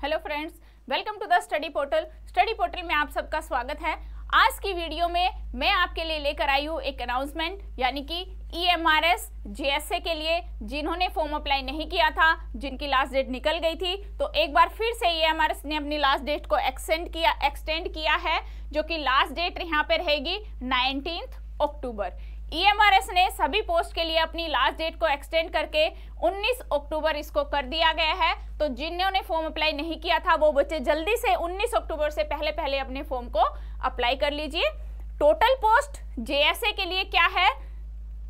Hello friends, welcome to the study portal. Study portal में आप सबका स्वागत है। आज की वीडियो में मैं आपके लिए लेकर आई हूँ एक अनाउंसमेंट, यानी कि EMRS JSA के लिए जिन्होंने फॉर्म अप्लाई नहीं किया था, जिनकी लास्ट डेट निकल गई थी, तो एक बार फिर से EMRS ने अपनी लास्ट डेट को एक्सटेंड किया है, जो कि लास्ट डेट यहाँ पे रहेगी 19 अक्टूबर। EMRS ने सभी पोस्ट के लिए अपनी लास्ट डेट को एक्सटेंड करके 19 अक्टूबर इसको कर दिया गया है। तो जिन्होंने फॉर्म अप्लाई नहीं किया था वो बच्चे जल्दी से 19 अक्टूबर से पहले अपने फॉर्म को अप्लाई कर लीजिए। टोटल पोस्ट JSA के लिए क्या है?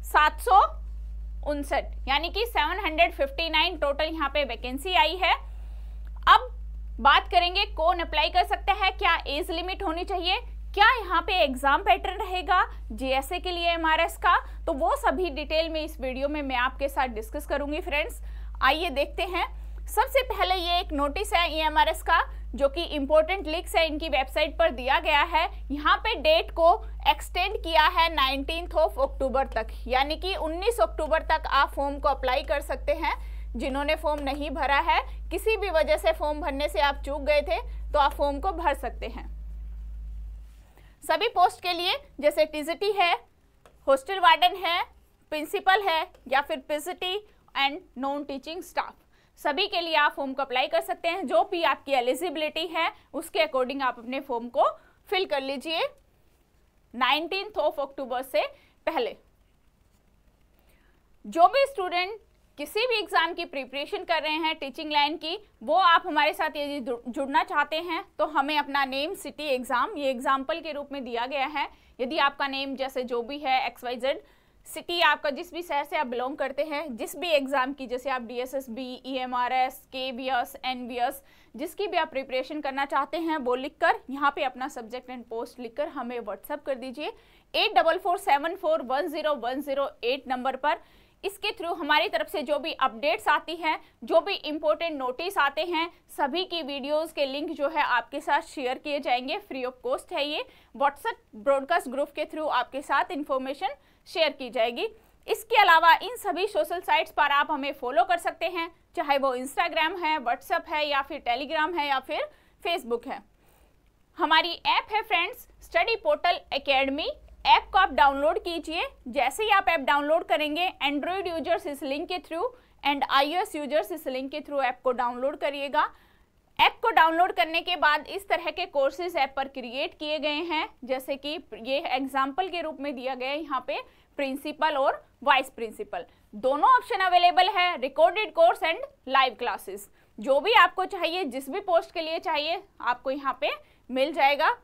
759, यानी कि 759 टोटल यहाँ पे वैकेंसी आई है। अब बात करेंगे कौन अप्लाई कर सकता है, क्या एज लिमिट होनी चाहिए, क्या यहाँ पे एग्जाम पैटर्न रहेगा JSA के लिए MRS का, तो वो सभी डिटेल में इस वीडियो में मैं आपके साथ डिस्कस करूंगी। फ्रेंड्स आइए देखते हैं। सबसे पहले ये एक नोटिस है EMRS का, जो कि इम्पोर्टेंट लिंक्स है इनकी वेबसाइट पर दिया गया है। यहाँ पे डेट को एक्सटेंड किया है 19 अक्टूबर तक, यानी कि 19 अक्टूबर तक आप फॉर्म को अप्लाई कर सकते हैं। जिन्होंने फॉर्म नहीं भरा है, किसी भी वजह से फॉर्म भरने से आप चूक गए थे, तो आप फॉर्म को भर सकते हैं। सभी पोस्ट के लिए, जैसे TCT है, हॉस्टल वार्डन है, प्रिंसिपल है, या फिर PCT and non teaching staff, सभी के लिए आप फॉर्म को अप्लाई कर सकते हैं। जो भी आपकी एलिजिबिलिटी है उसके अकॉर्डिंग आप अपने फॉर्म को फिल कर लीजिए 19 अक्टूबर से पहले। जो भी स्टूडेंट किसी भी एग्जाम की प्रिपरेशन कर रहे हैं टीचिंग लाइन की, वो आप हमारे साथ यदि जुड़ना चाहते हैं तो हमें अपना नेम, सिटी, एग्जाम, ये एग्जाम्पल के रूप में दिया गया है। यदि आपका नेम जैसे जो भी है XYZ, सिटी आपका जिस भी शहर से आप बिलोंग करते हैं, जिस भी एग्जाम की, जैसे आप DSSB, EMRS, KVS, NVS, जिसकी भी आप प्रिपरेशन करना चाहते हैं, वो लिखकर यहाँ पे अपना सब्जेक्ट एंड पोस्ट लिखकर हमें व्हाट्सएप कर दीजिए 8447410108 नंबर पर। इसके थ्रू हमारी तरफ से जो भी अपडेट्स आती हैं, जो भी इम्पोर्टेंट नोटिस आते हैं, सभी की वीडियोस के लिंक जो है आपके साथ शेयर किए जाएंगे। फ्री ऑफ कॉस्ट है ये। व्हाट्सएप ब्रॉडकास्ट ग्रुप के थ्रू आपके साथ इंफॉर्मेशन शेयर की जाएगी। इसके अलावा इन सभी सोशल साइट्स पर आप हमें फॉलो कर सकते हैं, चाहे वो इंस्टाग्राम है, व्हाट्सएप है, या फिर टेलीग्राम है, या फिर फेसबुक है। हमारी ऐप है friends study portal academy. App को आप डाउनलोड कीजिए। जैसे ही आप ऐप डाउनलोड करेंगे, एंड्रॉइड यूजर्स इस लिंक के थ्रू एंड iOS यूजर्स इस लिंक के थ्रू ऐप को डाउनलोड करिएगा। ऐप को डाउनलोड करने के बाद इस तरह के कोर्सेज ऐप पर क्रिएट किए गए हैं, जैसे कि ये एग्जाम्पल के रूप में दिया गया है यहाँ पे प्रिंसिपल और वाइस प्रिंसिपल, दोनों ऑप्शन अवेलेबल है। Recorded course and live classes, जो भी आपको चाहिए, जिस भी पोस्ट के लिए चाहिए, आपको यहाँ पे मिल जाएगा।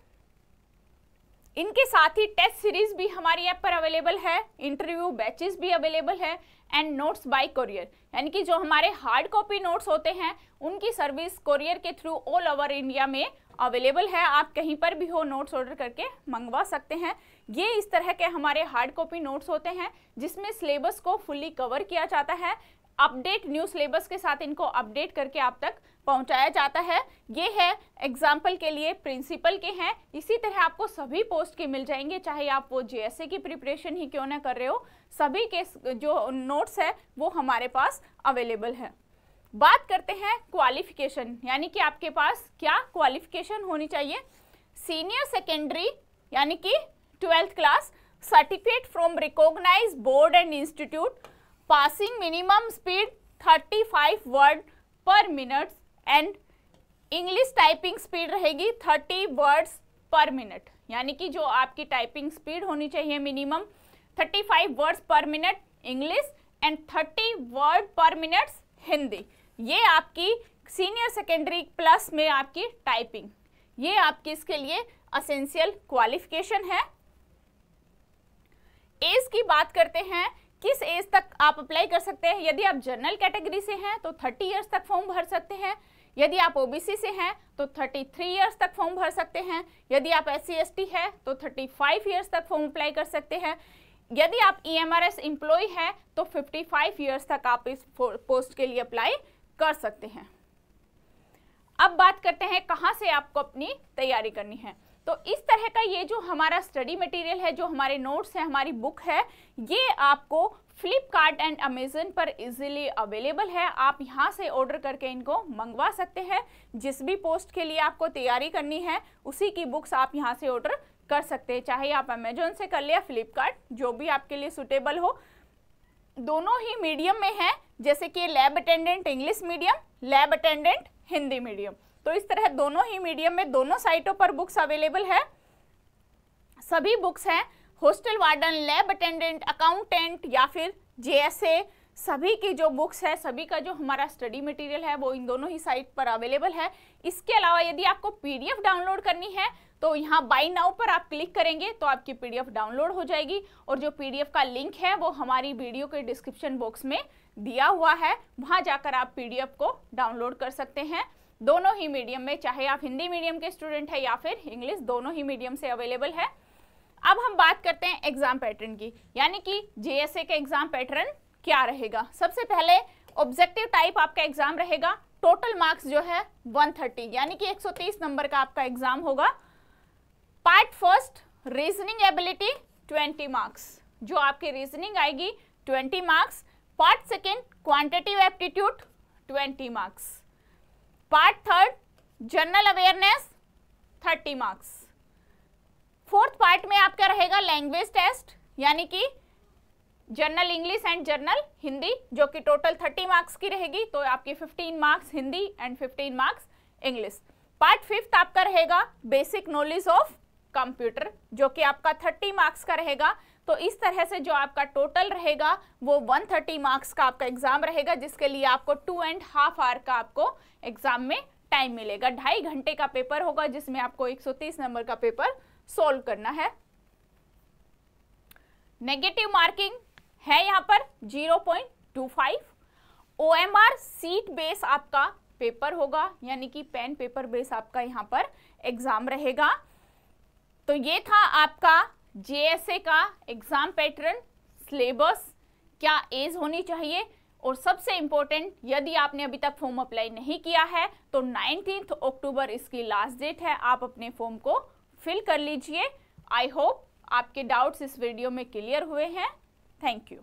इनके साथ ही टेस्ट सीरीज भी हमारी ऐप पर अवेलेबल है, इंटरव्यू बैचेस भी अवेलेबल है, एंड नोट्स बाय कोरियर, यानी कि जो हमारे हार्ड कॉपी नोट्स होते हैं उनकी सर्विस कोरियर के थ्रू ऑल ओवर इंडिया में अवेलेबल है। आप कहीं पर भी हो नोट्स ऑर्डर करके मंगवा सकते हैं। ये इस तरह के हमारे हार्ड कॉपी नोट्स होते हैं जिसमें सिलेबस को फुल्ली कवर किया जाता है। अपडेट न्यू सिलेबस के साथ इनको अपडेट करके आप तक पहुंचाया जाता है। ये है एग्जाम्पल के लिए प्रिंसिपल के हैं। इसी तरह आपको सभी पोस्ट के मिल जाएंगे, चाहे आप वो JSA की प्रिपरेशन ही क्यों ना कर रहे हो, सभी के जो नोट्स है वो हमारे पास अवेलेबल है। बात करते हैं क्वालिफिकेशन, यानी कि आपके पास क्या क्वालिफिकेशन होनी चाहिए। सीनियर सेकेंडरी यानी कि 12th class, certificate from recognised board and institute, passing minimum speed 35 word per minute and English typing speed रहेगी 30 वर्ड्स पर मिनट, यानी कि जो आपकी टाइपिंग स्पीड होनी चाहिए मिनिमम 35 वर्ड्स पर minute English and 30 word per minute Hindi. ये आपकी सीनियर सेकेंडरी प्लस में आपकी टाइपिंग, ये आपकी इसके लिए एसेंशियल क्वालिफिकेशन है। एज की बात करते हैं, किस एज तक आप अप्लाई कर सकते हैं। यदि आप जनरल कैटेगरी से हैं तो 30 इयर्स तक फॉर्म भर सकते हैं। यदि आप OBC से हैं तो 33 इयर्स तक फॉर्म भर सकते हैं। यदि आप SC ST है तो 35 इयर्स तक फॉर्म अप्लाई कर सकते हैं। यदि आप EMRS एम्प्लॉय है तो 55 इयर्स तक आप इस पोस्ट के लिए अप्लाई कर सकते हैं। अब बात करते हैं कहाँ से आपको अपनी तैयारी करनी है। तो इस तरह का ये जो हमारा स्टडी मटेरियल है, जो हमारे नोट्स है, हमारी बुक है, ये आपको फ्लिपकार्ट एंड अमेजन पर इजीली अवेलेबल है। आप यहाँ से ऑर्डर करके इनको मंगवा सकते हैं। जिस भी पोस्ट के लिए आपको तैयारी करनी है उसी की बुक्स आप यहाँ से ऑर्डर कर सकते हैं, चाहे आप अमेजोन से कर ले या फ्लिपकार्ट, जो भी आपके लिए सुटेबल हो। दोनों ही मीडियम में है, जैसे कि lab attendant English medium, lab attendant Hindi medium. तो इस तरह दोनों ही मीडियम में दोनों साइटों पर बुक्स अवेलेबल है। सभी बुक्स हैं hostel warden, lab attendant, accountant या फिर जेएसए, सभी की जो बुक्स है, सभी का जो हमारा स्टडी मटेरियल है वो इन दोनों ही साइट पर अवेलेबल है। इसके अलावा यदि आपको पीडीएफ डाउनलोड करनी है तो यहाँ बाय नाउ पर आप क्लिक करेंगे तो आपकी पीडीएफ डाउनलोड हो जाएगी, और जो पीडीएफ का लिंक है वो हमारी वीडियो के डिस्क्रिप्शन बॉक्स में दिया हुआ है, वहाँ जाकर आप पीडीएफ को डाउनलोड कर सकते हैं। दोनों ही मीडियम में, चाहे आप हिंदी मीडियम के स्टूडेंट हैं या फिर इंग्लिश, दोनों ही मीडियम से अवेलेबल है। अब हम बात करते हैं एग्जाम पैटर्न की, यानी कि जेएसए का एग्जाम पैटर्न क्या रहेगा। सबसे पहले ऑब्जेक्टिव टाइप आपका एग्जाम रहेगा। टोटल मार्क्स जो है 130 यानी कि 130 नंबर का आपका एग्जाम होगा। Part first reasoning ability 20 marks, जो आपकी रीजनिंग आएगी 20 marks. Part second quantitative aptitude 20 marks. Part third general awareness 30 marks. Fourth part में आपका रहेगा लैंग्वेज टेस्ट, यानी कि general English and general Hindi, जो कि टोटल 30 मार्क्स की रहेगी। तो आपकी 15 marks Hindi and 15 marks English. Part fifth आपका रहेगा बेसिक नॉलेज ऑफ कंप्यूटर, जो कि आपका 30 मार्क्स का रहेगा। तो इस तरह से जो आपका टोटल रहेगा वो 130 मार्क्स का आपका एग्जाम रहेगा, जिसके लिए आपको 2.5 आवर का आपको एग्जाम में टाइम मिलेगा। 2.5 घंटे का पेपर होगा, जिसमें आपको 130 नंबर का पेपर सोल्व करना है। नेगेटिव मार्किंग है यहाँ पर 0.25। ओएमआर सीट बेस आपका पेपर होगा, यानी कि पेन पेपर बेस आपका यहाँ पर एग्जाम रहेगा। तो ये था आपका जेएसए का एग्जाम पैटर्न, सिलेबस, क्या एज होनी चाहिए, और सबसे इंपॉर्टेंट, यदि आपने अभी तक फॉर्म अप्लाई नहीं किया है तो 19 अक्टूबर इसकी लास्ट डेट है। आप अपने फॉर्म को फिल कर लीजिए। आई होप आपके डाउट्स इस वीडियो में क्लियर हुए हैं। Thank you.